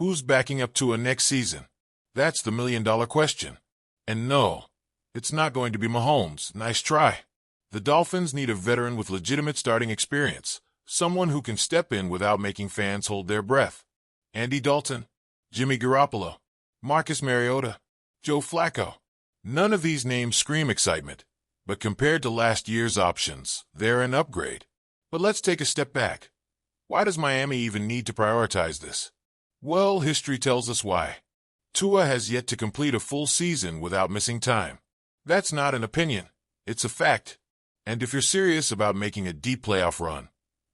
Who's backing up Tua next season? That's the million-dollar question. And no, it's not going to be Mahomes. Nice try. The Dolphins need a veteran with legitimate starting experience, someone who can step in without making fans hold their breath. Andy Dalton, Jimmy Garoppolo, Marcus Mariota, Joe Flacco. None of these names scream excitement, but compared to last year's options, they're an upgrade. But let's take a step back. Why does Miami even need to prioritize this? Well, history tells us why. Tua has yet to complete a full season without missing time. That's not an opinion, it's a fact. And if you're serious about making a deep playoff run,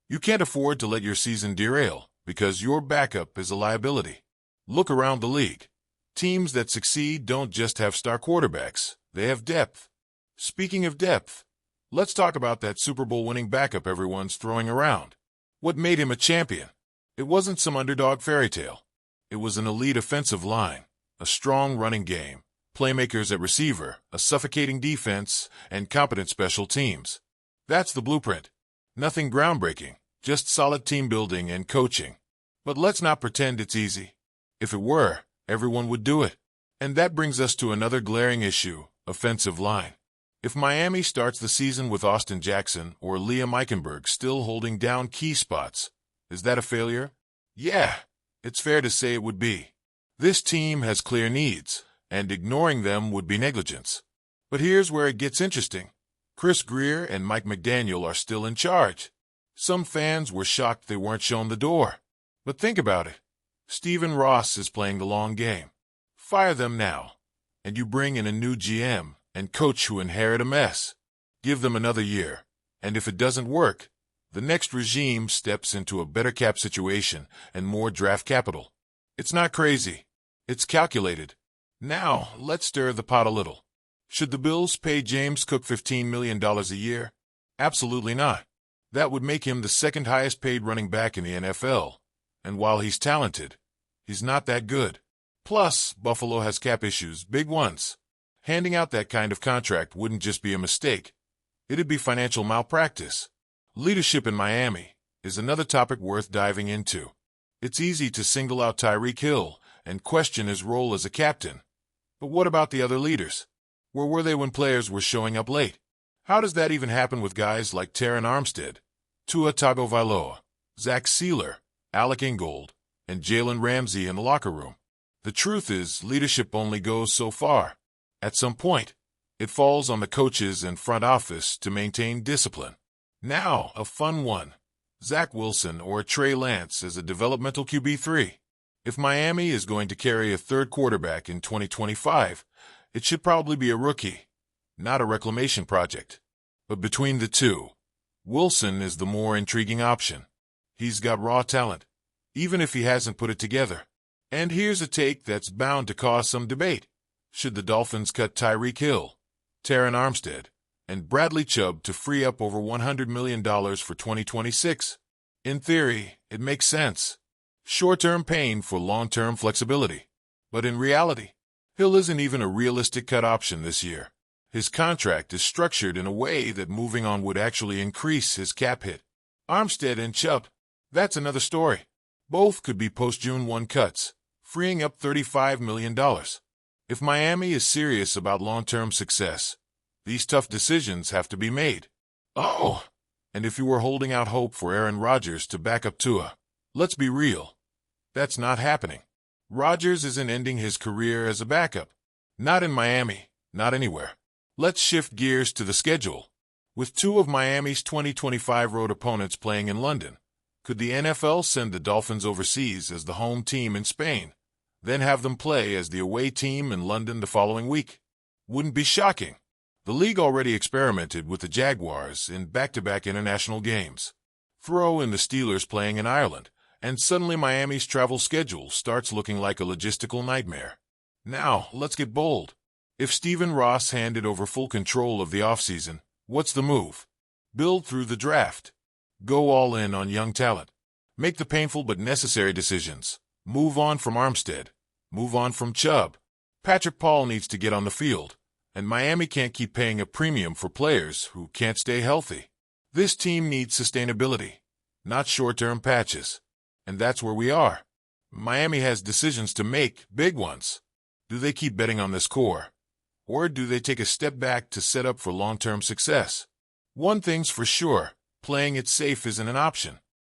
you can't afford to let your season derail, because your backup is a liability. Look around the league. Teams that succeed don't just have star quarterbacks, they have depth. Speaking of depth, let's talk about that Super Bowl winning backup everyone's throwing around. What made him a champion? It wasn't some underdog fairy tale. It was an elite offensive line, a strong running game, playmakers at receiver, a suffocating defense, and competent special teams. That's the blueprint. Nothing groundbreaking, just solid team building and coaching. But let's not pretend it's easy. If it were, everyone would do it. And that brings us to another glaring issue, offensive line. If Miami starts the season with Austin Jackson or Liam Eichenberg still holding down key spots, is that a failure? Yeah, it's fair to say it would be. This team has clear needs, and ignoring them would be negligence. But here's where it gets interesting. Chris Greer and Mike McDaniel are still in charge. Some fans were shocked they weren't shown the door. But think about it. Stephen Ross is playing the long game. Fire them now, and you bring in a new GM and coach who inherit a mess. Give them another year, and if it doesn't work, the next regime steps into a better cap situation and more draft capital. It's not crazy. It's calculated. Now, let's stir the pot a little. Should the Bills pay James Cook $15 million a year? Absolutely not. That would make him the second highest paid running back in the NFL. And while he's talented, he's not that good. Plus, Buffalo has cap issues, big ones. Handing out that kind of contract wouldn't just be a mistake. It'd be financial malpractice. Leadership in Miami is another topic worth diving into. It's easy to single out Tyreek Hill and question his role as a captain. But what about the other leaders? Where were they when players were showing up late? How does that even happen with guys like Terron Armstead, Tua Tagovailoa, Zach Sealer, Alec Ingold, and Jalen Ramsey in the locker room? The truth is, leadership only goes so far. At some point, it falls on the coaches and front office to maintain discipline. Now, a fun one. Zach Wilson or Trey Lance as a developmental QB3. If Miami is going to carry a third quarterback in 2025, it should probably be a rookie, not a reclamation project. But between the two, Wilson is the more intriguing option. He's got raw talent, even if he hasn't put it together. And here's a take that's bound to cause some debate. Should the Dolphins cut Tyreek Hill, Terron Armstead, and Bradley Chubb to free up over $100 million for 2026? In theory, it makes sense. Short-term pain for long-term flexibility. But in reality, Hill isn't even a realistic cut option this year. His contract is structured in a way that moving on would actually increase his cap hit. Armstead and Chubb, that's another story. Both could be post-June 1 cuts, freeing up $35 million. If Miami is serious about long-term success, these tough decisions have to be made. Oh, and if you were holding out hope for Aaron Rodgers to back up Tua, let's be real. That's not happening. Rodgers isn't ending his career as a backup. Not in Miami, not anywhere. Let's shift gears to the schedule. With two of Miami's 2025 road opponents playing in London, could the NFL send the Dolphins overseas as the home team in Spain, then have them play as the away team in London the following week? Wouldn't be shocking. The league already experimented with the Jaguars in back-to-back international games. Throw in the Steelers playing in Ireland, and suddenly Miami's travel schedule starts looking like a logistical nightmare. Now, let's get bold. If Stephen Ross handed over full control of the offseason, what's the move? Build through the draft. Go all in on young talent. Make the painful but necessary decisions. Move on from Armstead. Move on from Chubb. Patrick Paul needs to get on the field, and Miami can't keep paying a premium for players who can't stay healthy. This team needs sustainability, not short-term patches. And that's where we are. Miami has decisions to make, big ones. Do they keep betting on this core? Or do they take a step back to set up for long-term success? One thing's for sure, playing it safe isn't an option.